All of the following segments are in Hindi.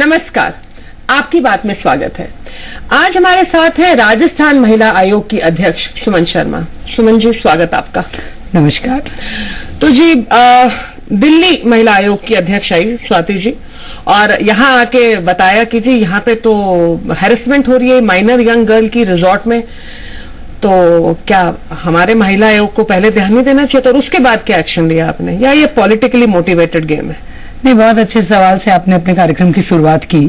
नमस्कार, आपकी बात में स्वागत है। आज हमारे साथ है राजस्थान महिला आयोग की अध्यक्ष सुमन शर्मा। सुमन जी, स्वागत आपका। नमस्कार। तो जी, दिल्ली महिला आयोग की अध्यक्ष आई स्वाति जी, और यहाँ आके बताया कि जी यहाँ पे तो हैरेसमेंट हो रही है माइनर यंग गर्ल की रिजॉर्ट में, तो क्या हमारे महिला आयोग को पहले ध्यान नहीं देना चाहिए? और उसके बाद क्या एक्शन लिया आपने, या ये पॉलिटिकली मोटिवेटेड गेम है? नहीं, बहुत अच्छे सवाल से आपने अपने कार्यक्रम की शुरुआत की।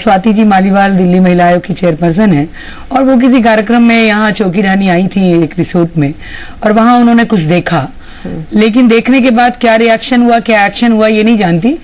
स्वाति जी मालीवाल दिल्ली महिला आयोग की चेयरपर्सन है, और वो किसी कार्यक्रम में यहाँ चौकी रानी आई थी एक रिसोर्ट में, और वहां उन्होंने कुछ देखा, लेकिन देखने के बाद क्या रिएक्शन हुआ, क्या एक्शन हुआ, ये नहीं जानती।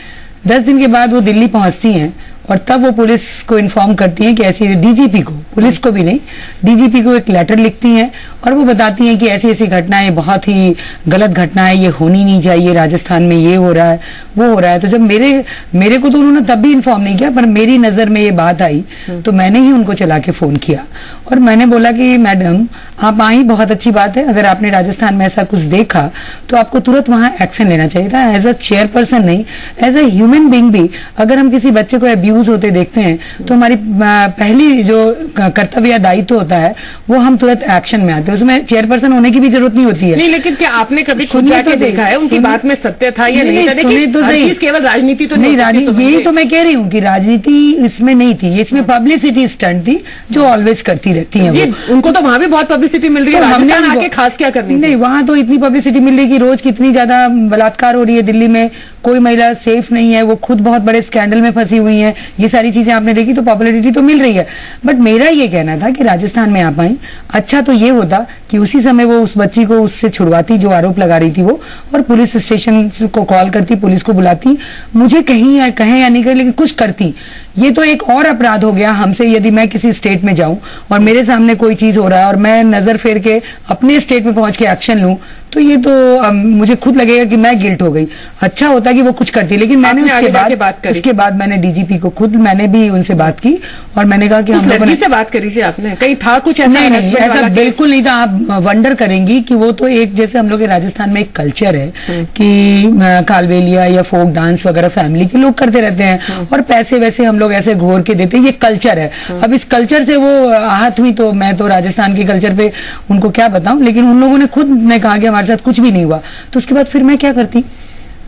10 दिन के बाद वो दिल्ली पहुंचती हैं, और तब वो पुलिस को इन्फॉर्म करती हैं कि ऐसी, डीजीपी को, पुलिस को भी नहीं, डीजीपी को एक लेटर लिखती हैं, और वो बताती हैं कि ऐसी ऐसी घटनाएं बहुत ही गलत घटना है, ये होनी नहीं चाहिए, राजस्थान में ये हो रहा है, वो हो रहा है। तो जब मेरे को तो उन्होंने तब भी इन्फॉर्म नहीं किया, पर मेरी नजर में ये बात आई तो मैंने ही उनको चला के फोन किया, और मैंने बोला कि मैडम आप आई, बहुत अच्छी बात है, अगर आपने राजस्थान में ऐसा कुछ देखा तो आपको तुरंत वहां एक्शन लेना चाहिए था। एज अ चेयरपर्सन नहीं, एज अ ह्यूमन बीइंग भी, अगर हम किसी बच्चे को अब्यूज होते देखते हैं तो हमारी पहली जो कर्तव्य दायित्व होता है वो हम तुरंत एक्शन में आते हैं, उसमें चेयरपर्सन होने की भी जरूरत नहीं होती है। नहीं, लेकिन क्या आपने कभी खुद जाके देखा है उनकी बात में सत्य था या नहीं था? देखिए, तो नहीं, केवल राजनीति तो नहीं, यही तो मैं कह रही हूँ कि राजनीति इसमें नहीं थी, इसमें पब्लिसिटी स्टंट थी जो ऑलवेज करती रहती है। उनको तो वहां भी बहुत पब्लिसिटी मिल रही है, हमने आके खास क्या करनी? नहीं, वहां तो इतनी पब्लिसिटी मिल रही है कि रोज कितनी ज्यादा बलात्कार हो रही है दिल्ली में, कोई महिला सेफ नहीं है, वो खुद बहुत बड़े स्कैंडल में फंसी हुई है, ये सारी चीजें आपने देखी, तो पॉपुलैरिटी तो मिल रही है। बट मेरा ये कहना था कि राजस्थान में आप आई, अच्छा तो ये होता कि उसी समय वो उस बच्ची को उससे छुड़वाती जो आरोप लगा रही थी वो, और पुलिस स्टेशन को कॉल करती, पुलिस को बुलाती, मुझे कहीं या कहें या नहीं करें लेकिन कुछ करती। ये तो एक और अपराध हो गया हमसे, यदि मैं किसी स्टेट में जाऊं और मेरे सामने कोई चीज हो रहा है और मैं नजर फेर के अपने स्टेट में पहुंच के एक्शन लूं, तो ये तो मुझे खुद लगेगा कि मैं गिल्ट हो गई। अच्छा होता कि वो कुछ करती, लेकिन मैंने उसके बाद मैंने डीजीपी को खुद, मैंने भी उनसे बात की, और मैंने कहा कि हम लोगों ने से बात करी थी, आपने कहीं था कुछ ऐसा? नहीं, ऐसा बिल्कुल नहीं था। आप वंडर करेंगी कि वो तो एक, जैसे हम लोग के राजस्थान में एक कल्चर है कि कालबेलिया या फोक डांस वगैरह फैमिली के लोग करते रहते हैं, और पैसे वैसे हम लोग ऐसे घोर के देते हैं, ये कल्चर है। अब इस कल्चर से वो आहत हुई, तो मैं तो राजस्थान के कल्चर पे उनको क्या बताऊं, लेकिन उन लोगों ने खुद ने कहा कि हमारे साथ कुछ भी नहीं हुआ। तो उसके बाद फिर मैं क्या करती?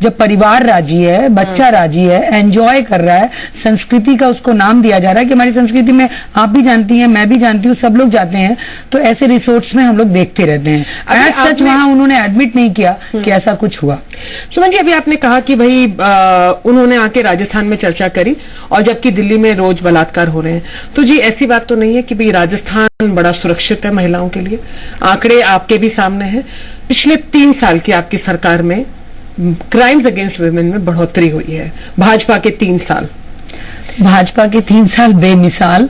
जब परिवार राजी है, बच्चा राजी है, एंजॉय कर रहा है, संस्कृति का उसको नाम दिया जा रहा है कि हमारी संस्कृति में आप भी जानती हैं, मैं भी जानती हूँ, सब लोग जाते हैं, तो ऐसे रिसोर्ट्स में हम लोग देखते रहते हैं। एज सच वहां उन्होंने एडमिट नहीं किया कि ऐसा कुछ हुआ। सुमन जी, अभी आपने कहा कि भाई उन्होंने आके राजस्थान में चर्चा करी, और जबकि दिल्ली में रोज बलात्कार हो रहे हैं, तो जी ऐसी बात तो नहीं है कि भाई राजस्थान बड़ा सुरक्षित है महिलाओं के लिए? आंकड़े आपके भी सामने हैं, पिछले 3 साल की आपकी सरकार में क्राइम्स अगेंस्ट वुमेन में बढ़ोतरी हुई है। भाजपा के 3 साल, भाजपा के 3 साल बेमिसाल,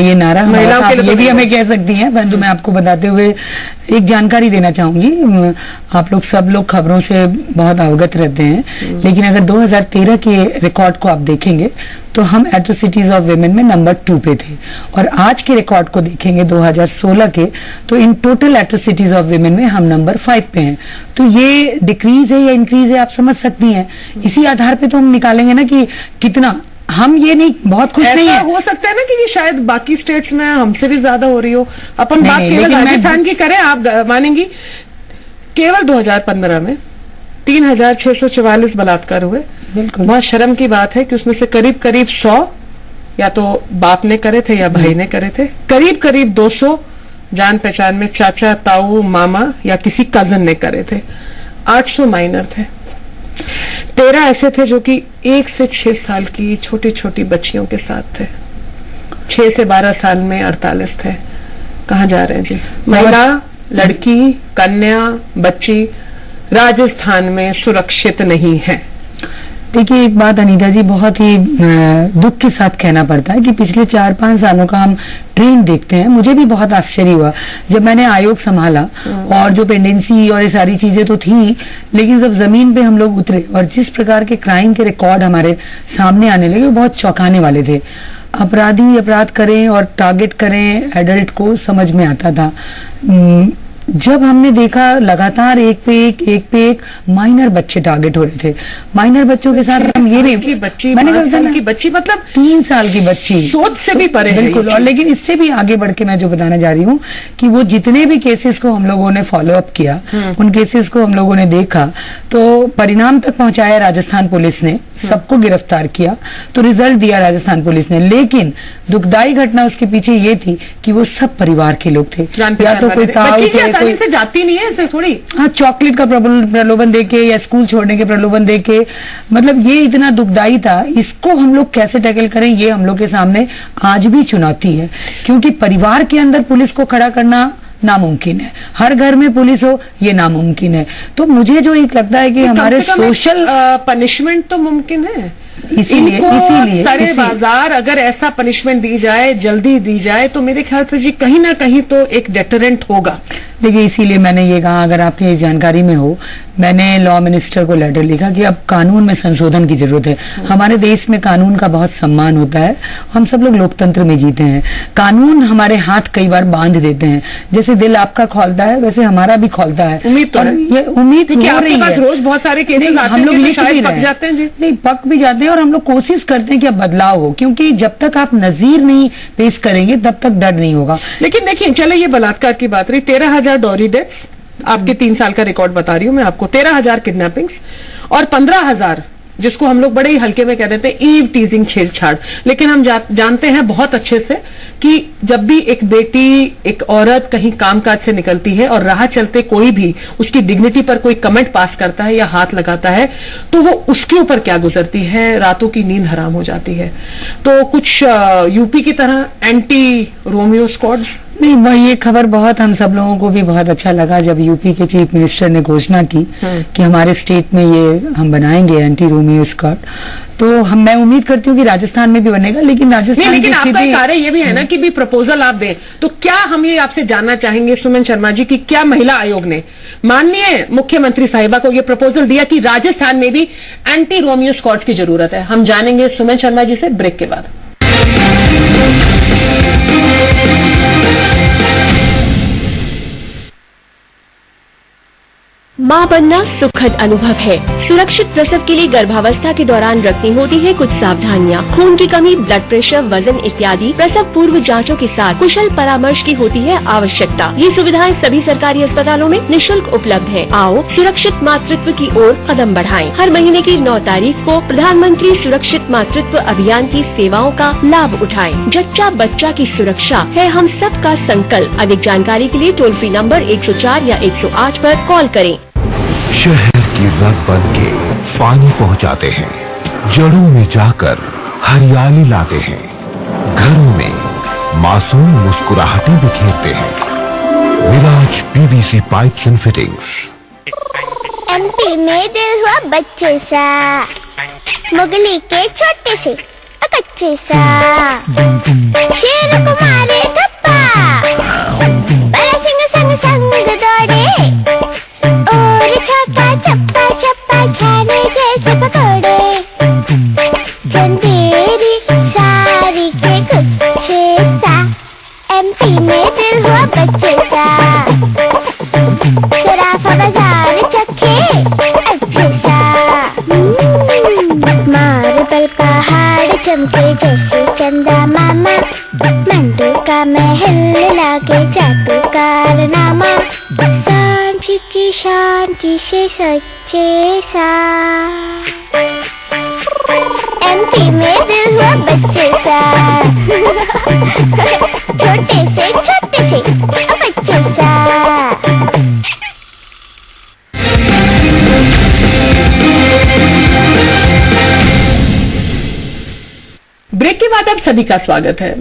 ये नारा महिलाओं के लिए, ये भी हमें कह सकती हैं, परंतु मैं आपको बताते हुए एक जानकारी देना चाहूंगी। आप लोग सब लोग खबरों से बहुत अवगत रहते हैं, लेकिन अगर 2013 के रिकॉर्ड को आप देखेंगे तो हम एट्रोसिटीज ऑफ वुमेन में नंबर 2 पे थे, और आज के रिकॉर्ड को देखेंगे 2016 के, तो in total atrocities of women में हम नंबर 5 पे हैं। तो ये डिक्रीज है या इंक्रीज है, आप समझ सकती हैं। इसी आधार पे तो हम निकालेंगे ना कि कितना, हम ये नहीं, बहुत खुश नहीं है। हो सकता है ना कि ये शायद बाकी स्टेट्स में हमसे भी ज्यादा हो रही हो। अपन बात केवल राजस्थान की करें, आप मानेंगी केवल 2015 में 3644 बलात्कार हुए। बिल्कुल, बहुत शर्म की बात है कि उसमें से करीब 100 या तो बाप ने करे थे या भाई ने करे थे, करीब 200 जान पहचान में चाचा, ताऊ, मामा या किसी कजन ने करे थे, 800 माइनर थे, 13 ऐसे थे जो कि 1 से 6 साल की छोटी छोटी बच्चियों के साथ थे, 6 से 12 साल में 48 थे। कहाँ जा रहे हैं जी? महिला, लड़की, कन्या, बच्ची राजस्थान में सुरक्षित नहीं है। देखिए, एक बात अनीता जी, बहुत ही दुख के साथ कहना पड़ता है कि पिछले 4-5 सालों का हम ट्रेंड देखते हैं। मुझे भी बहुत आश्चर्य हुआ जब मैंने आयोग संभाला, और जो पेंडेंसी और ये सारी चीजें तो थी, लेकिन जब जमीन पे हम लोग उतरे और जिस प्रकार के क्राइम के रिकॉर्ड हमारे सामने आने लगे, वो बहुत चौंकाने वाले थे। अपराधी अपराध करें और टारगेट करें एडल्ट को, समझ में आता था। जब हमने देखा लगातार एक पे एक माइनर बच्चे टारगेट हो रहे थे, माइनर बच्चों के साथ हम ये नहीं, बच्ची मैंने कहा साल की बच्ची मतलब 3 साल की बच्ची, सोच से भी परे, बिल्कुल। और लेकिन इससे भी आगे बढ़ के मैं जो बताना जा रही हूँ कि वो जितने भी केसेस को हम लोगों ने फॉलो अप किया, उन केसेस को हम लोगों ने देखा तो परिणाम तक पहुंचाया राजस्थान पुलिस ने, सबको गिरफ्तार किया, तो रिजल्ट दिया राजस्थान पुलिस ने। लेकिन दुखदाई घटना उसके पीछे ये थी कि वो सब परिवार के लोग थे, या तो कोई ताऊ थे, कोई से जाती नहीं है ऐसे थोड़ी, हाँ, चॉकलेट का प्रलोभन देके या स्कूल छोड़ने के प्रलोभन देके, मतलब ये इतना दुखदाई था। इसको हम लोग कैसे टैकल करें, ये हम लोग के सामने आज भी चुनौती है, क्योंकि परिवार के अंदर पुलिस को खड़ा करना नामुमकिन है, हर घर में पुलिस हो ये नामुमकिन है। तो मुझे जो एक लगता है कि हमारे सोशल पनिशमेंट तो मुमकिन है, इसीलिए सारे बाजार अगर ऐसा पनिशमेंट दी जाए, जल्दी दी जाए, तो मेरे ख्याल से जी कहीं ना कहीं तो एक डेटरेंट होगा। देखिए, इसीलिए मैंने ये कहा, अगर आपकी जानकारी में हो, मैंने लॉ मिनिस्टर को लेटर लिखा कि अब कानून में संशोधन की जरूरत है। हमारे देश में कानून का बहुत सम्मान होता है, हम सब लोग लोकतंत्र में जीते हैं। कानून हमारे हाथ कई बार बांध देते हैं, जैसे दिल आपका खोलता है वैसे हमारा भी खोलता है। उम्मीद तो ये उम्मीद हो रही है, रोज बहुत सारे केसेस हम लोग लिख भी पक जाते हैं जी, नहीं पक भी जाते हैं, और हम लोग कोशिश करते हैं कि अब बदलाव हो, क्योंकि जब तक आप नजीर नहीं पेश करेंगे तब तक डर नहीं होगा। लेकिन देखिए, चले ये बलात्कार की बात रही, 13,000 डॉरी डेथ्स, आपके 3 साल का रिकॉर्ड बता रही हूं मैं आपको, 13,000 किडनैपिंग्स और 15,000 जिसको हम लोग बड़े ही हल्के में कह देते हैं ईव टीजिंग, छेड़छाड़। लेकिन हम जानते हैं बहुत अच्छे से कि जब भी एक बेटी, एक औरत कहीं कामकाज से निकलती है और राह चलते कोई भी उसकी डिग्निटी पर कोई कमेंट पास करता है या हाथ लगाता है, तो वो उसके ऊपर क्या गुजरती है, रातों की नींद हराम हो जाती है। तो कुछ यूपी की तरह एंटी रोमियो स्क्वाड, नहीं, वही ये खबर बहुत हम सब लोगों को भी बहुत अच्छा लगा जब यूपी के चीफ मिनिस्टर ने घोषणा की कि हमारे स्टेट में ये हम बनाएंगे एंटी रोमियो स्क्वाड। तो मैं उम्मीद करती हूँ कि राजस्थान में भी बनेगा, लेकिन राजस्थान लेकिन आपका कार्य ये भी है ना कि भी प्रपोजल आप दें, तो क्या हम ये आपसे जानना चाहेंगे सुमन शर्मा जी कि क्या महिला आयोग ने माननीय मुख्यमंत्री साहिबा को ये प्रपोजल दिया कि राजस्थान में भी एंटी रोमियो स्क्वाड की जरूरत है? हम जानेंगे सुमन शर्मा जी से ब्रेक के बाद। मां बनना सुखद अनुभव है। सुरक्षित प्रसव के लिए गर्भावस्था के दौरान रखनी होती है कुछ सावधानियां। खून की कमी, ब्लड प्रेशर, वजन इत्यादि प्रसव पूर्व जांचों के साथ कुशल परामर्श की होती है आवश्यकता। ये सुविधाएं सभी सरकारी अस्पतालों में निःशुल्क उपलब्ध है। आओ सुरक्षित मातृत्व की ओर कदम बढ़ाएं। हर महीने की 9 तारीख को प्रधानमंत्री सुरक्षित मातृत्व अभियान की सेवाओं का लाभ उठाएं। जच्चा बच्चा की सुरक्षा है हम सबका संकल्प। अधिक जानकारी के लिए टोल फ्री नंबर 104 या 108 पर कॉल करें। शहर की रग बन के पानी पहुंचाते हैं, जड़ों में जाकर हरियाली लाते हैं, घरों में मासूम मुस्कुराहटें बिखेरते हैं। Viraj PVC pipes and fittings. MP में दिल हुआ बच्चे सा, मुगली के छोटे से कच्चे सा, शेर को मारे धप्पा, बड़ा सिंह संग संग दौड़े, और छक्का चप्पा चप्पा खाने जैसे पकौड़े, चंदेरी सारी के गुच्छे सा, एमपी में दिल हुआ बच्चे सा, शराफा बाजार चखे अच्छे सा, मार्बल का हाड़ चमके जैसे चंदा मामा, मंटू का महल लागे जादू कारनामा, सांझी की शांति से सच्चे सा, एमपी में दिल हुआ बच्चे सा, छोटे से बच्चे सा। ब्रेक के बाद आप सभी का स्वागत है।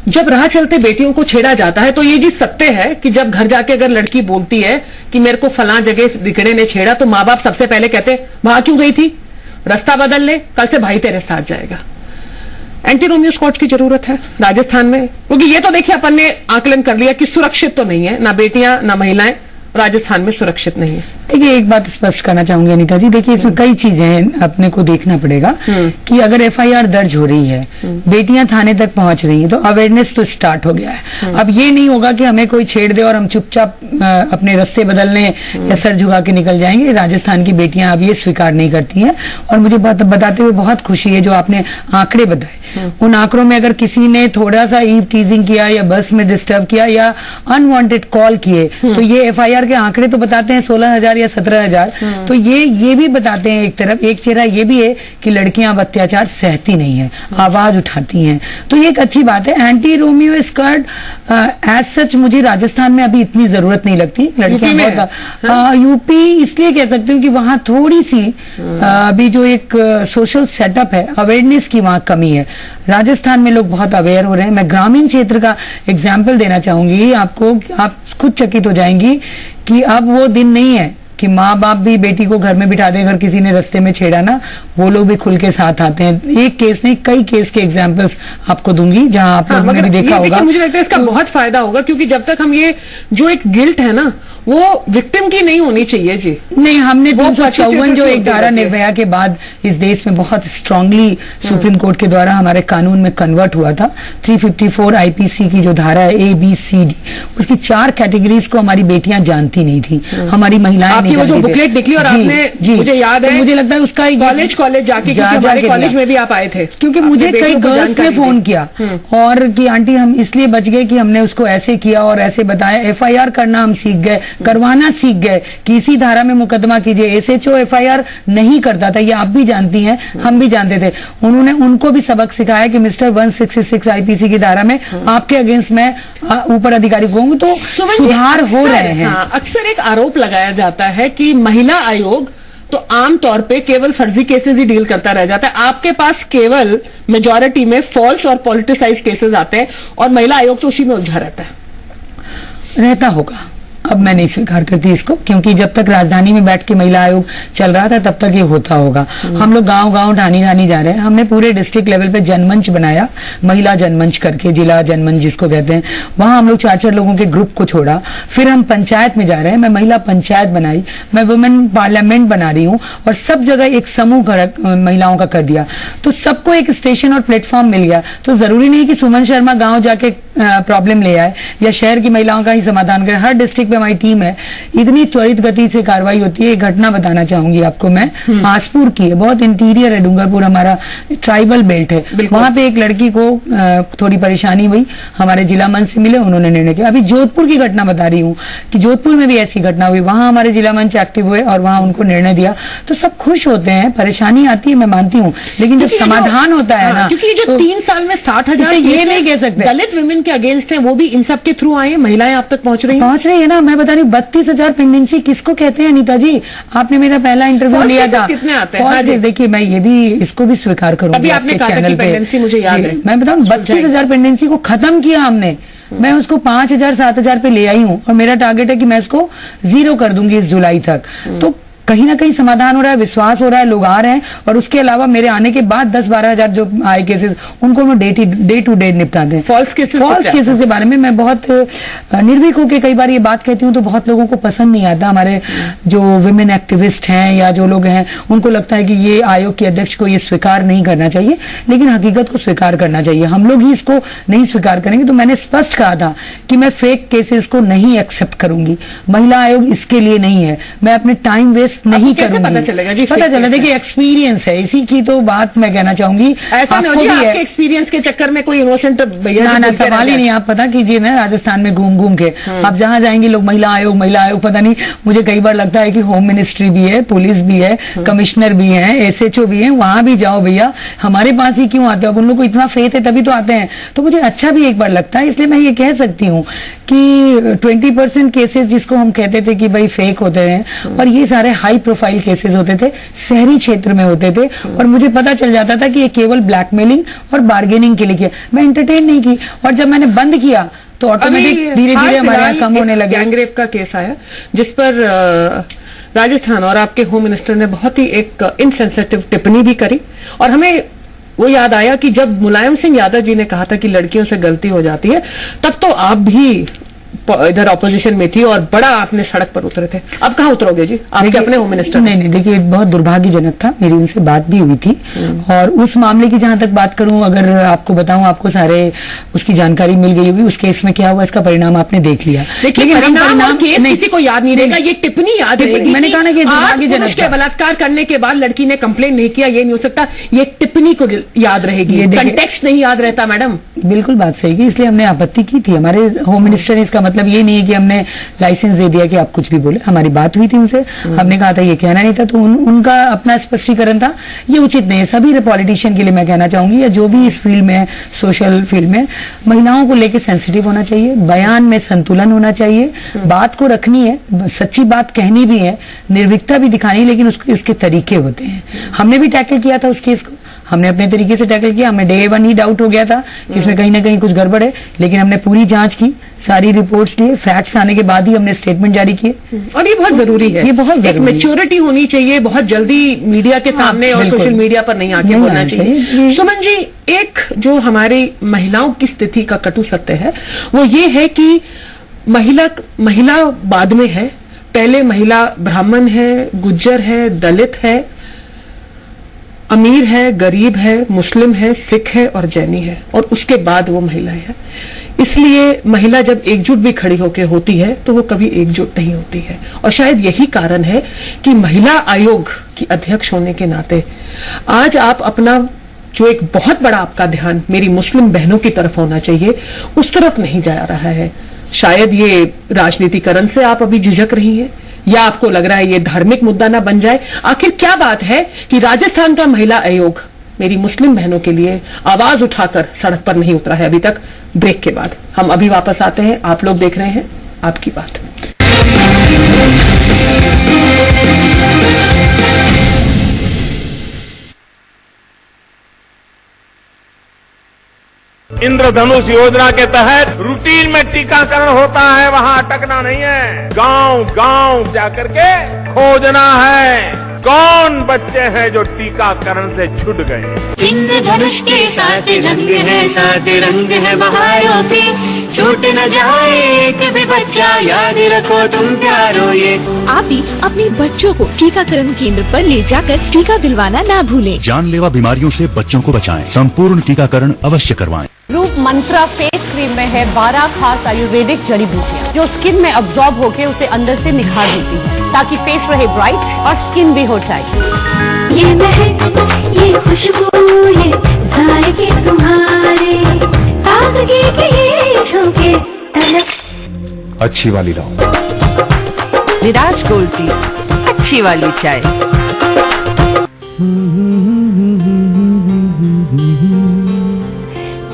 जब राह चलते बेटियों को छेड़ा जाता है तो ये जी सत्य है कि जब घर जाके अगर लड़की बोलती है कि मेरे को फलां जगह दिकड़े ने छेड़ा, तो माँ बाप सबसे पहले कहते हैं वहां क्यों गई थी, रास्ता बदल ले, कल से भाई तेरे साथ जाएगा। एंटी रोमियो स्क्वाड की जरूरत है राजस्थान में, क्योंकि ये तो देखिए अपन ने आकलन कर लिया कि सुरक्षित तो नहीं है, ना बेटियां ना महिलाएं राजस्थान में सुरक्षित नहीं है। देखिए, एक बात स्पष्ट करना चाहूंगी अनीता जी, देखिए इसमें कई चीजें हैं, अपने को देखना पड़ेगा कि अगर एफआईआर दर्ज हो रही है, बेटियां थाने तक पहुंच रही हैं, तो अवेयरनेस तो स्टार्ट हो गया है। अब ये नहीं होगा कि हमें कोई छेड़ दे और हम चुपचाप अपने रास्ते बदलने या सर झुका के निकल जाएंगे। राजस्थान की बेटियां अब ये स्वीकार नहीं करती हैं, और मुझे बताते हुए बहुत खुशी है जो आपने आंकड़े बताए। उन आंकड़ों में अगर किसी ने थोड़ा सा ईव टीजिंग किया या बस में डिस्टर्ब किया या अनवांटेड कॉल किए, तो ये एफआईआर के आंकड़े तो बताते हैं 16,000 या 17,000। तो ये भी बताते हैं एक तरफ, एक चेहरा ये भी है कि लड़कियां अब अत्याचार सहती नहीं है, आवाज उठाती हैं, तो ये एक अच्छी बात है। Anti Romeo squad as such मुझे राजस्थान में अभी इतनी जरूरत नहीं लगती। लड़कियां यूपी इसलिए कह सकती हूँ कि वहां थोड़ी सी अभी जो एक सोशल सेटअप है, अवेयरनेस की वहां कमी है। राजस्थान में लोग बहुत अवेयर हो रहे हैं। मैं ग्रामीण क्षेत्र का एग्जाम्पल देना चाहूंगी आपको, आप खुद चकित हो जाएंगी कि अब वो दिन नहीं है कि माँ बाप भी बेटी को घर में बिठा दे, अगर किसी ने रास्ते में छेड़ा ना, वो लोग भी खुल के साथ आते हैं। एक केस नहीं, कई केस के एग्जाम्पल्स आपको दूंगी जहां आप लोगों ने भी देखा होगा। मुझे लगता है इसका बहुत फायदा होगा, क्योंकि जब तक हम ये जो एक गिल्ट है ना, वो विक्टिम की नहीं होनी चाहिए जी। नहीं, हमने 354 जो एक धारा निर्भया के बाद इस देश में बहुत स्ट्रांगली सुप्रीम कोर्ट के द्वारा हमारे कानून में कन्वर्ट हुआ था। 354 आईपीसी की जो धारा है ABCD, उसकी 4 कैटेगरीज को हमारी बेटियां जानती नहीं थी, हमारी महिलाएं आपकी वो जो बुकलेट निकली और आपने, मुझे याद है, मुझे लगता है उसका कॉलेज जाके, हमारे कॉलेज में भी आप आए थे, क्योंकि मुझे कई गर्ल्स ने फोन किया और कि आंटी हम इसलिए बच गए कि हमने उसको ऐसे किया और ऐसे बताया। एफआईआर करना हम सीख गए, करवाना सीख गए कि इसी धारा में मुकदमा कीजिए। SHO एफआईआर नहीं करता था, ये आप भी जानती हैं, हम भी जानते थे। उन्होंने उनको भी सबक सिखाया कि मिस्टर 166 आईपीसी की धारा में आपके अगेंस्ट मैं ऊपर अधिकारी को तो सुधार हो रहे हैं। अक्सर एक आरोप लगाया जाता है कि महिला आयोग तो आमतौर पे केवल फर्जी केसेस ही डील करता रह जाता है। आपके पास केवल मेजॉरिटी में फॉल्स और पॉलिटिसाइज केसेस आते हैं और महिला आयोग तो उसी में उलझा रहता होगा। अब मैं नहीं स्वीकार करती इसको, क्योंकि जब तक राजधानी में बैठ के महिला आयोग चल रहा था तब तक ये होता होगा। हम लोग गांव-गांव, ढानी-ढानी जा रहे हैं। हमने पूरे डिस्ट्रिक्ट लेवल पे जनमंच बनाया, महिला जनमंच करके, जिला जनमंच जिसको कहते हैं। वहां हम लोग 4-4 लोगों के ग्रुप को छोड़ा। फिर हम पंचायत में जा रहे हैं, मैं महिला पंचायत बनाई, मैं वुमेन पार्लियामेंट बना रही हूँ और सब जगह एक समूह महिलाओं का कर दिया, तो सबको एक स्टेशन और प्लेटफॉर्म मिल गया। तो जरूरी नहीं कि सुमन शर्मा गाँव जाके प्रॉब्लम ले आए या शहर की महिलाओं का ही समाधान करे। हर डिस्ट्रिक्ट हमारी टीम है, इतनी त्वरित गति से कार्रवाई होती है। एक घटना बताना चाहूंगी आपको मैं, हासपुर की है, बहुत इंटीरियर है, डूंगरपुर हमारा ट्राइबल बेल्ट है। वहां पे एक लड़की को थोड़ी परेशानी हुई, हमारे जिला मंच से मिले, उन्होंने निर्णय किया। अभी जोधपुर की घटना बता रही हूँ कि जोधपुर में भी ऐसी घटना हुई, वहां हमारे जिला मंच एक्टिव हुए और वहां उनको निर्णय दिया। तो सब खुश होते हैं। परेशानी आती है, मैं मानती हूँ, लेकिन जब समाधान होता है ना, क्योंकि जो 3 साल में 60,000 ये नहीं कह सकते दलित वुमेन के अगेंस्ट है, वो भी इन सब के थ्रू आए, महिलाएं आप तक पहुंच रही है ना। मैं बता रही हूँ 32,000 प्रेगनेंसी किसको कहते हैं अनीता जी? आपने मेरा पहला इंटरव्यू लिया था, कितने आते हैं? देखिए, मैं ये भी इसको भी स्वीकार करूंगी। अभी आपने कहा था कि प्रेगनेंसी, मुझे याद है, मैं बताऊं 32,000 प्रेगनेंसी को खत्म किया हमने। मैं उसको 5,000-7,000 पे ले आई हूँ और मेरा टारगेट है कि मैं इसको 0 कर दूंगी इस जुलाई तक। तो कहीं ना कहीं समाधान हो रहा है, विश्वास हो रहा है, लोग आ रहे हैं। और उसके अलावा मेरे आने के बाद 10-12 हजार जो आए केसेस, उनको मैं डे टू डे निपटाते हैं। फॉल्स केसेस के बारे में मैं बहुत निर्भीक होकर कई बार ये बात कहती हूँ, तो बहुत लोगों को पसंद नहीं आता। हमारे जो विमेन एक्टिविस्ट हैं या जो लोग हैं, उनको लगता है कि ये आयोग के अध्यक्ष को ये स्वीकार नहीं करना चाहिए, लेकिन हकीकत को स्वीकार करना चाहिए। हम लोग ही इसको नहीं स्वीकार करेंगे। तो मैंने स्पष्ट कहा था कि मैं फेक केसेस को नहीं एक्सेप्ट करूंगी। महिला आयोग इसके लिए नहीं है। मैं अपने टाइम वेस्ट नहीं करूंगी। पता चलेगा जी? पता चला, देखिए एक्सपीरियंस है, इसी की तो बात मैं कहना चाहूंगी। ऐसा नहीं हो आपके एक्सपीरियंस के चक्कर में कोई इनोसेंट भैया ना सवाल ही नहीं। आप पता कीजिए ना, राजस्थान में घूम घूम के आप जहां जाएंगे लोग महिला आयोग, पता नहीं। मुझे कई बार लगता है कि होम मिनिस्ट्री भी है, पुलिस भी है, कमिश्नर भी है, SHO भी है, वहां भी जाओ भैया, हमारे पास ही क्यों आते हो? अब उन लोग को इतना फेथ है तभी तो आते हैं। तो मुझे अच्छा भी एक बार लगता है। इसलिए मैं ये कह सकती हूँ कि 20% केसेस जिसको हम कहते थे कि भाई फेक होते हैं, और ये सारे हाई प्रोफाइल केसेस होते थे, शहरी क्षेत्र में होते थे, और मुझे पता चल जाता था कि ये केवल ब्लैकमेलिंग और बार्गेनिंग के लिए किया। मैं एंटरटेन नहीं की, और जब मैंने बंद किया तो ऑटोमेटिक धीरे-धीरे हमारे यहाँ कम होने लगे। गैंगरेप का केस आया जिस पर राजस्थान और आपके होम मिनिस्टर ने बहुत ही एक इनसेंसिटिव टिप्पणी भी करी, और हमें वो याद आया कि जब मुलायम सिंह यादव जी ने कहा था कि लड़कियों से गलती हो जाती है, तब तो आप भी इधर ऑपोजिशन में थी और बड़ा आपने सड़क पर उतरे थे, अब कहाँ उतरोगे जी? आपके अपने होम मिनिस्टर? नहीं, देखिए बहुत दुर्भाग्यजनक था, मेरी उनसे बात भी हुई थी और उस मामले की जहां तक बात करूं, अगर आपको बताऊं, आपको सारे उसकी जानकारी मिल गई होगी, उस केस में क्या हुआ इसका परिणाम आपने देख लिया। लेकिन परिणाम किसी को याद नहीं रहेगा, ये टिप्पणी याद रहेगी। मैंने कहा ना कि दुर्भाग्यजनक के बलात्कार करने के बाद लड़की ने कंप्लेन नहीं किया, ये नहीं हो सकता, ये टिप्पणी को याद रहेगी, कंटेक्स्ट नहीं याद रहता। मैडम बिल्कुल बात सही की, इसलिए हमने आपत्ति की थी। हमारे होम मिनिस्टर ने, इसका मतलब ये नहीं है कि हमने लाइसेंस दे दिया कि आप कुछ भी बोले। हमारी बात हुई थी उनसे, हमने कहा था ये कहना नहीं था, तो उनका अपना स्पष्टीकरण था, ये उचित नहीं है। सभी पॉलिटिशियन के लिए मैं कहना चाहूंगी, या जो भी इस फील्ड में, सोशल फील्ड में, महिलाओं को लेकर सेंसिटिव होना चाहिए, बयान में संतुलन होना चाहिए, बात को रखनी है, सच्ची बात कहनी भी है, निर्भीकता भी दिखानी, लेकिन उसके तरीके होते हैं। हमने भी टैकल किया था उस केस को, हमने अपने तरीके से टैकल किया। हमें डे 1 ही डाउट हो गया था कि इसमें कहीं ना कहीं कुछ गड़बड़ है, लेकिन हमने पूरी जांच की, सारी रिपोर्ट्स लिए, फैक्ट्स आने के बाद ही हमने स्टेटमेंट जारी किए। और ये बहुत जरूरी है, ये बहुत एक मैच्योरिटी होनी चाहिए, बहुत जल्दी मीडिया के सामने और सोशल मीडिया पर नहीं आके बोलना चाहिए। सुमन जी, एक जो हमारी महिलाओं की स्थिति का कटु सत्य है वो ये है कि महिला बाद में है, पहले महिला ब्राह्मण है, गुज्जर है, दलित है, अमीर है, गरीब है, मुस्लिम है, सिख है और जैनी है, और उसके बाद वो महिला है। इसलिए महिला जब एकजुट भी खड़ी होकर होती है तो वो कभी एकजुट नहीं होती है, और शायद यही कारण है कि महिला आयोग की अध्यक्ष होने के नाते आज आप अपना जो एक बहुत बड़ा आपका ध्यान मेरी मुस्लिम बहनों की तरफ होना चाहिए, उस तरफ नहीं जा रहा है। शायद ये राजनीतिकरण से आप अभी झिझक रही हैं, या आपको लग रहा है ये धार्मिक मुद्दा ना बन जाए। आखिर क्या बात है कि राजस्थान का महिला आयोग मेरी मुस्लिम बहनों के लिए आवाज उठाकर सड़क पर नहीं उतरा है अभी तक? ब्रेक के बाद हम अभी वापस आते हैं, आप लोग देख रहे हैं आपकी बात। इंद्रधनुष योजना के तहत रूटीन में टीकाकरण होता है, वहाँ अटकना नहीं है, गांव गांव जाकर के खोजना है कौन बच्चे हैं जो टीकाकरण से छूट गए। इंद्रधनुष के साथ रंग है बहारों के, छूट न जाए कभी बच्चा, याद रखो तुम प्यारो ये। आप भी अपने बच्चों को टीकाकरण केंद्र पर ले जाकर टीका दिलवाना ना भूलें। जानलेवा बीमारियों से बच्चों को बचाएं, संपूर्ण टीकाकरण अवश्य करवाएं। रूप मंत्रा फेस क्रीम में है 12 खास आयुर्वेदिक जड़ी बूटियाँ जो स्किन में अब्सॉर्ब होकर उसे अंदर से निखार देती है, ताकि फेस रहे ब्राइट और स्किन भी हो टाइट। ये महक, ये खुशबू, ये जाएगी तुम्हारे ताजगी के ये झोंके तलक। अच्छी वाली लाओ। विराज गोल्ड टी, अच्छी वाली चाय।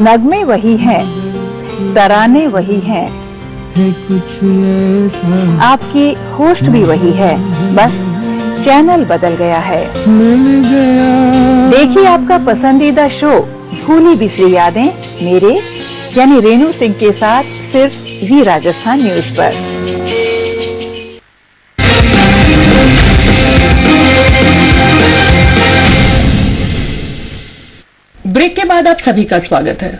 नगमे वही हैं, तराने वही हैं, आपकी होस्ट भी वही है, बस चैनल बदल गया है। देखिए आपका पसंदीदा शो भूली बिसरी यादें मेरे यानी रेणु सिंह के साथ सिर्फ वी राजस्थान न्यूज पर। ब्रेक के बाद आप सभी का स्वागत है।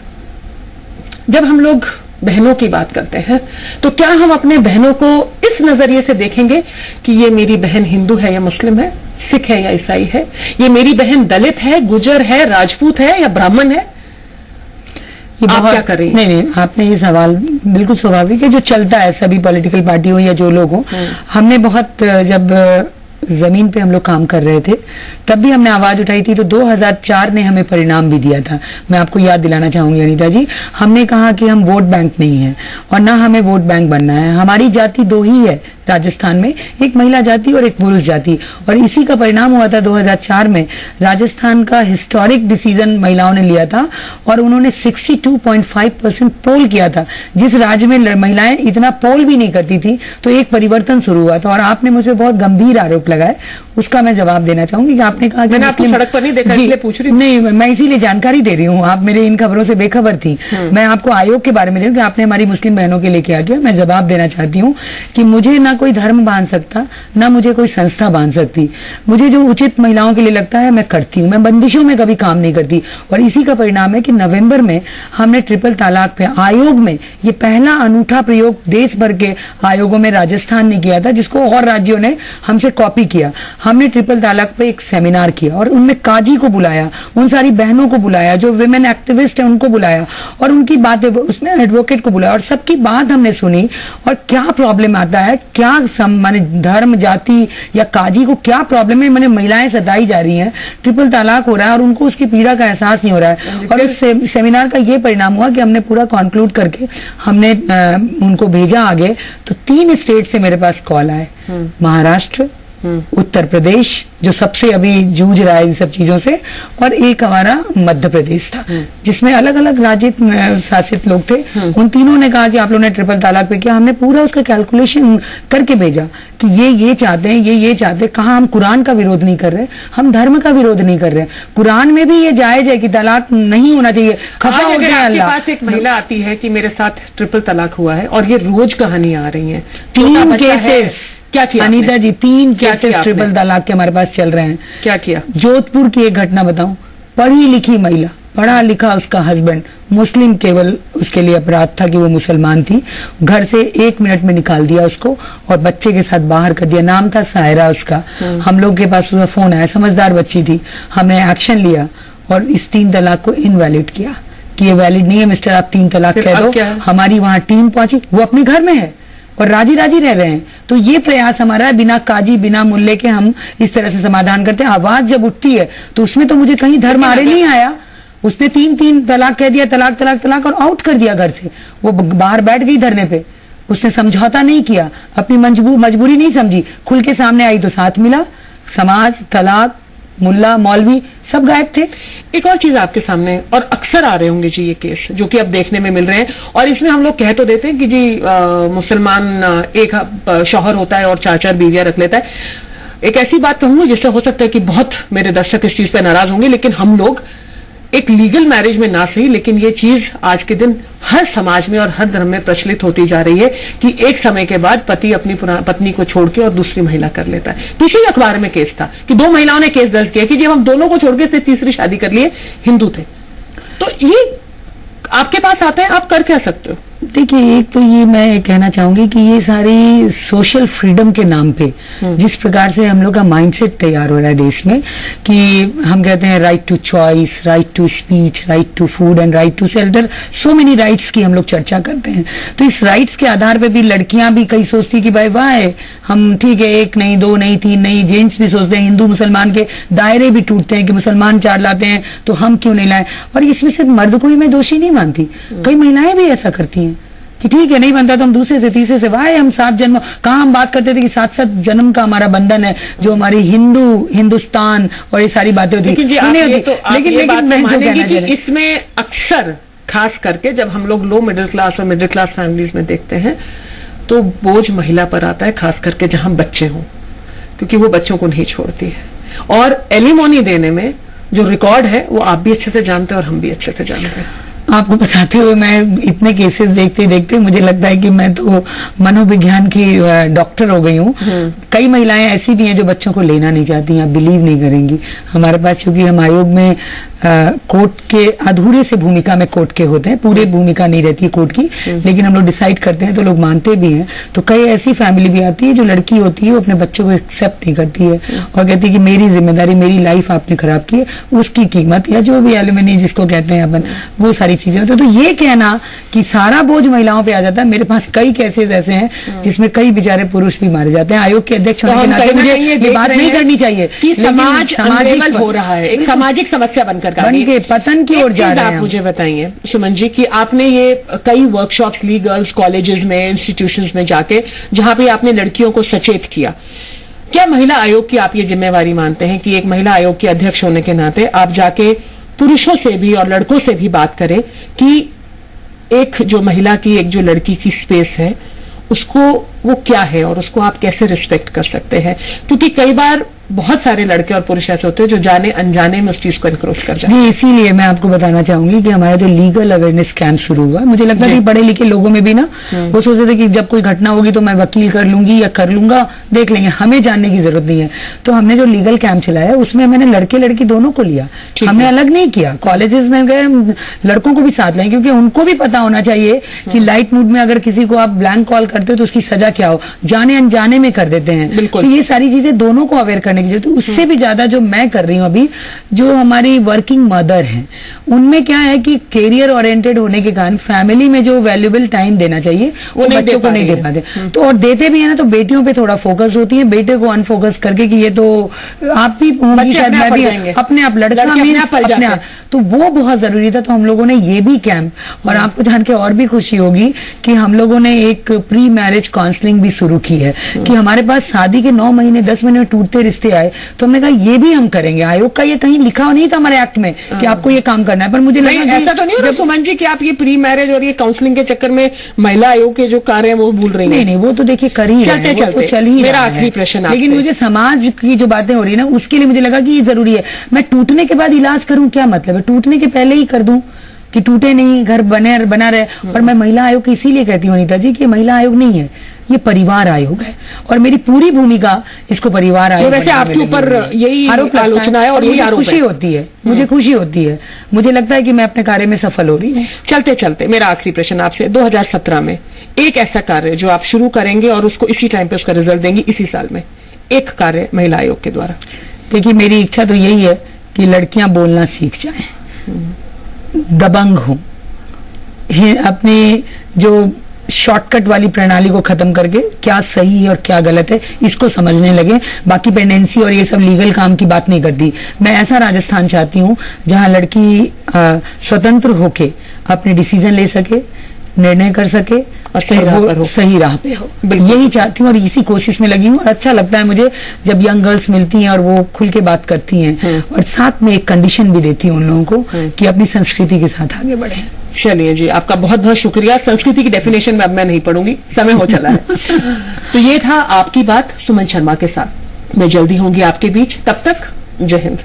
जब हम लोग बहनों की बात करते हैं तो क्या हम अपने बहनों को इस नजरिए से देखेंगे कि ये मेरी बहन हिंदू है या मुस्लिम है, सिख है या ईसाई है, ये मेरी बहन दलित है, गुजर है, राजपूत है या ब्राह्मण है? आप क्या कर रही हैं? नहीं, आपने ये सवाल बिल्कुल स्वाभाविक है, जो चलता है सभी पॉलिटिकल पार्टी हो या जो लोग हो। हमने बहुत, जब जमीन पे हम लोग काम कर रहे थे तब भी हमने आवाज उठाई थी, तो 2004 ने हमें परिणाम भी दिया था। मैं आपको याद दिलाना चाहूंगी अनीता जी, हमने कहा कि हम वोट बैंक नहीं है और ना हमें वोट बैंक बनना है। हमारी जाति दो ही है राजस्थान में, एक महिला जाति और एक पुरुष जाति, और इसी का परिणाम हुआ था 2004 में। राजस्थान का हिस्टोरिक डिसीजन महिलाओं ने लिया था और उन्होंने 62.5% पोल किया था। जिस राज्य में महिलाएं इतना पोल भी नहीं करती थी, तो एक परिवर्तन शुरू हुआ था। और आपने मुझे बहुत गंभीर आरोप लगाए, उसका मैं जवाब देना चाहूंगी कि आपने कहा कि मैंने आपको सड़क पर नहीं देखा इसलिए पूछ रही हूं। नहीं, मैं इसीलिए जानकारी दे रही हूँ, आप मेरे इन खबरों से बेखबर थी। मैं आपको आयोग के बारे में दे रही हूँ कि आपने हमारी मुस्लिम बहनों के लिए क्या किया। मैं जवाब देना चाहती हूँ कि मुझे ना कोई धर्म बांध सकता, ना मुझे कोई संस्था बांध सकती। मुझे जो उचित महिलाओं के लिए लगता है मैं करती हूँ, मैं बंदिशों में कभी काम नहीं करती। और इसी का परिणाम है कि नवंबर में हमने ट्रिपल तलाक पे आयोग में ये पहला अनूठा प्रयोग देश भर के आयोगों में राजस्थान ने किया था, जिसको और राज्यों ने हमसे कॉपी किया। हमने ट्रिपल तलाक पे एक सेमिनार किया और उनमें काजी को बुलाया, उन सारी बहनों को बुलाया जो विमेन एक्टिविस्ट है उनको बुलाया और उनकी बातें, उसमें एडवोकेट को बुलाया और सबकी बात हमने सुनी। और क्या प्रॉब्लम आता है, क्या माने धर्म जाति या काजी को क्या प्रॉब्लम है, मैंने महिलाएं सताई जा रही हैं, ट्रिपल तलाक हो रहा है और उनको उसकी पीड़ा का एहसास नहीं हो रहा है। और उस सेमिनार का ये परिणाम हुआ कि हमने पूरा कंक्लूड करके हमने उनको भेजा आगे। तो 3 स्टेट से मेरे पास कॉल आए, महाराष्ट्र, उत्तर प्रदेश जो सबसे अभी जूझ रहा है इन सब चीजों से, और एक हमारा मध्य प्रदेश था जिसमें अलग अलग राज्य शासित लोग थे। उन तीनों ने कहा कि आप लोगों ने ट्रिपल तलाक पे किया। हमने पूरा उसका कैलकुलेशन करके भेजा कि ये चाहते हैं, ये चाहते हैं। कहा हम कुरान का विरोध नहीं कर रहे, हम धर्म का विरोध नहीं कर रहे। कुरान में भी ये जायज है कि तलाक नहीं होना चाहिए। खफा हो गया अल्लाह। आपके पास एक महिला आती है कि मेरे साथ ट्रिपल तलाक हुआ है और ये रोज कहानी आ रही है, 3 केसेस, क्या किया अनीता जी, 3 केसेस ट्रिपल तलाक के हमारे पास चल रहे हैं। क्या किया? जोधपुर की एक घटना बताऊं, पढ़ी लिखी महिला, पढ़ा लिखा उसका हस्बैंड, मुस्लिम, केवल उसके लिए अपराध था कि वो मुसलमान थी, घर से 1 मिनट में निकाल दिया उसको और बच्चे के साथ बाहर कर दिया। नाम था सायरा उसका। हम लोग के पास उसका फोन आया, समझदार बच्ची थी, हमने एक्शन लिया और इस 3 तलाक को इनवैलिड किया कि ये वैलिड नहीं है मिस्टर, आप 3 तलाक कह दो। हमारी वहां टीम पहुंची, वो अपने घर में है और राजी राजी रह रहे हैं। तो ये प्रयास हमारा है, बिना काजी बिना मुल्ले के हम इस तरह से समाधान करते हैं। आवाज जब उठती है तो उसमें तो मुझे कहीं धर्म आड़े नहीं आया। उसने 3 तलाक कह दिया, तलाक तलाक तलाक, और आउट कर दिया घर से। वो बाहर बैठ गई धरने पे, उसने समझौता नहीं किया, अपनी मजबूरी नहीं समझी, खुल के सामने आई तो साथ मिला। समाज, तलाक, मुल्ला, मौलवी सब गायब थे। एक और चीज आपके सामने, और अक्सर आ रहे होंगे जी ये केस जो कि अब देखने में मिल रहे हैं, और इसमें हम लोग कह तो देते हैं कि जी मुसलमान एक शौहर होता है और 4-4 बीवियां रख लेता है। एक ऐसी बात कहूंगी जिससे हो सकता है कि बहुत मेरे दर्शक इस चीज पे नाराज होंगे, लेकिन हम लोग एक लीगल मैरिज में ना सही, लेकिन ये चीज आज के दिन हर समाज में और हर धर्म में प्रचलित होती जा रही है कि एक समय के बाद पति अपनी पत्नी को छोड़ के और दूसरी महिला कर लेता है। किसी अखबार में केस था कि 2 महिलाओं ने केस दर्ज किया कि जब हम दोनों को छोड़ के तीसरी शादी कर लिए, हिंदू थे। तो ये आपके पास आते हैं, आप कर क्या सकते हो? देखिए, एक तो ये मैं कहना चाहूंगी कि ये सारी सोशल फ्रीडम के नाम पे जिस प्रकार से हम लोग का माइंडसेट तैयार हो रहा है देश में कि हम कहते हैं right to choice, right to speech, right to food and right to shelter, so many rights की हम लोग चर्चा करते हैं। तो इस राइट्स के आधार पे भी लड़कियां भी कई सोचती कि भाई वाह हम ठीक है, 1 नहीं, 2 नहीं, 3 नहीं, जेंट्स भी सोचते हैं, हिंदू मुसलमान के दायरे भी टूटते हैं कि मुसलमान 4 लाते हैं तो हम क्यों नहीं लाए। और इसमें सिर्फ मर्द को ही मैं दोषी नहीं मानती, कई महिलाएं भी ऐसा करती हैं कि ठीक है नहीं बनता तो हम दूसरे से तीसरे से, वाह हम 7 जन्म, कहाँ हम बात करते थे कि 7 जन्म का हमारा बंधन है जो हमारी हिंदुस्तान और ये सारी बातें होती। लेकिन इसमें अक्सर खास करके जब हम लोग लो मिडिल क्लास और मिडिल क्लास फैमिलीज में देखते हैं तो बोझ महिला पर आता है, खास करके जहां बच्चे हों, क्योंकि वो बच्चों को नहीं छोड़ती है। और एलिमोनी देने में जो रिकॉर्ड है वो आप भी अच्छे से जानते हैं और हम भी अच्छे से जानते हैं। आपको बताते हुए मैं इतने केसेस देखते देखते मुझे लगता है कि मैं तो मनोविज्ञान की डॉक्टर हो गई हूँ। कई महिलाएं ऐसी भी हैं जो बच्चों को लेना नहीं चाहती, आप बिलीव नहीं करेंगी। हमारे पास चूंकि हम आयोग में कोर्ट के अधूरे से भूमिका में कोर्ट के होते हैं, पूरी भूमिका नहीं रहती कोर्ट की, लेकिन हम लोग डिसाइड करते हैं तो लोग मानते भी हैं। तो कई ऐसी फैमिली भी आती है जो लड़की होती है वो अपने बच्चों को एक्सेप्ट नहीं करती है और कहती है कि मेरी जिम्मेदारी, मेरी लाइफ आपने खराब की है, उसकी कीमत या जो भी एलिमनी जिसको कहते हैं अपन, वो सारी चीजें होती है। तो ये कहना कि सारा बोझ महिलाओं पे आ जाता है, मेरे पास कई केसेस ऐसे हैं जिसमें कई बेचारे पुरुष भी मारे जाते हैं। आयोग के अध्यक्ष होने के नाते मुझे ये बात नहीं करनी चाहिए कि समाज अनलेवल हो रहा है, एक सामाजिक समस्या बनकर बन के पतन की ओर जा रहे हैं। आप मुझे बताइए सुमन जी कि आपने ये कई वर्कशॉप्स ली गर्ल्स कॉलेजेस में, इंस्टीट्यूशंस में जाके, जहां पे आपने लड़कियों को सचेत किया। क्या महिला आयोग की आप ये जिम्मेवारी मानते हैं कि एक महिला आयोग के अध्यक्ष होने के नाते आप जाके पुरुषों से भी और लड़कों से भी बात करें कि एक जो महिला की, एक जो लड़की की स्पेस है उसको वो क्या है और उसको आप कैसे रिस्पेक्ट कर सकते हैं? क्योंकि कई बार बहुत सारे लड़के और पुरुष ऐसे होते हैं जो जाने अनजाने में उस चीज को एनक्रोच कर जाते हैं। इसीलिए मैं आपको बताना चाहूंगी कि हमारा जो लीगल अवेयरनेस कैंप शुरू हुआ, मुझे लगता है कि पढ़े लिखे लोगों में भी ना वो सोचते थे कि जब कोई घटना होगी तो मैं वकील कर लूंगी या कर लूंगा, देख लेंगे, हमें जानने की जरूरत नहीं है। तो हमने जो लीगल कैंप चलाया उसमें मैंने लड़के लड़की दोनों को लिया, हमने अलग नहीं किया। कॉलेजेस में गए, लड़कों को भी साथ लाए, क्योंकि उनको भी पता होना चाहिए कि लाइट मूड में अगर किसी को आप ब्लैंक कॉल करते हो तो उसकी सजा क्या हो, जाने अनजाने में कर देते हैं। तो ये सारी चीजें दोनों को अवेयर करने की जरूरत है। उससे भी ज्यादा जो मैं कर रही हूँ अभी, जो हमारी वर्किंग मदर हैं, उनमें क्या है कि कैरियर ओरिएंटेड होने के कारण फैमिली में जो वैल्यूएबल टाइम देना चाहिए वो बच्चों को नहीं दे पाते। तो और देते भी है ना तो बेटियों पे थोड़ा फोकस होती है, बेटे को अनफोकस करके कि ये तो आप भी अपने आप लड़का अपने आप, तो वो बहुत जरूरी था। तो हम लोगों ने ये भी कैंप, और आपको जान के और भी खुशी होगी कि हम लोगों ने एक प्री मैरिज काउंसलिंग भी शुरू की है कि हमारे पास शादी के 9 महीने 10 महीने में टूटते रिश्ते आए, तो हमने कहा ये भी हम करेंगे। आयोग का ये कहीं लिखा नहीं था हमारे एक्ट में कि आपको ये काम करना है, पर मुझे लगा ऐसा तो नहीं हो सुमन जी कि आप ये प्री मैरिज और ये काउंसलिंग के चक्कर में महिला आयोग के जो कार्य है वो भूल रही है? नहीं, वो तो देखिए कर ही चलते चल ही मेरा आखिरी प्रश्न, लेकिन मुझे समाज की जो बातें हो रही है ना उसके लिए मुझे लगा कि ये जरूरी है। मैं टूटने के बाद इलाज करूं, क्या मतलब है? टूटने के पहले ही कर दूं कि टूटे नहीं, घर बना रहे। और मैं महिला आयोग की इसीलिए कहती हूँ अनीता जी कि महिला आयोग नहीं है, ये परिवार आयोग है, और मेरी पूरी भूमिका इसको परिवार आयोग। तो वैसे आपके ऊपर यही आलोचना है और यही आरोप खुशी होती है, मुझे खुशी होती है, मुझे लगता है कि मैं अपने कार्य में सफल हो रही हूँ। चलते चलते मेरा आखिरी प्रश्न आपसे, 2017 में एक ऐसा कार्य जो आप शुरू करेंगे और उसको इसी टाइम पे उसका रिजल्ट देंगे इसी साल में, एक कार्य महिला आयोग के द्वारा। देखिए मेरी इच्छा तो यही है कि लड़कियां बोलना सीख जाएं, दबंग हो, अपने जो शॉर्टकट वाली प्रणाली को खत्म करके क्या सही है और क्या गलत है इसको समझने लगे। बाकी पेंडेंसी और ये सब लीगल काम की बात नहीं करती। मैं ऐसा राजस्थान चाहती हूँ जहाँ लड़की स्वतंत्र होके अपने डिसीजन ले सके, निर्णय कर सके और सही राह पे हो। यही चाहती हूँ और इसी कोशिश में लगी हूँ। और अच्छा लगता है मुझे जब यंग गर्ल्स मिलती हैं और वो खुल के बात करती हैं और साथ में एक कंडीशन भी देती है उन लोगों को कि अपनी संस्कृति के साथ आगे बढ़े। चलिए जी, आपका बहुत बहुत शुक्रिया। संस्कृति की डेफिनेशन में अब मैं नहीं पढ़ूंगी, समय हो चला है। तो ये था आपकी बात सुमन शर्मा के साथ। मैं जल्दी होंगी आपके बीच, तब तक जय हिंद।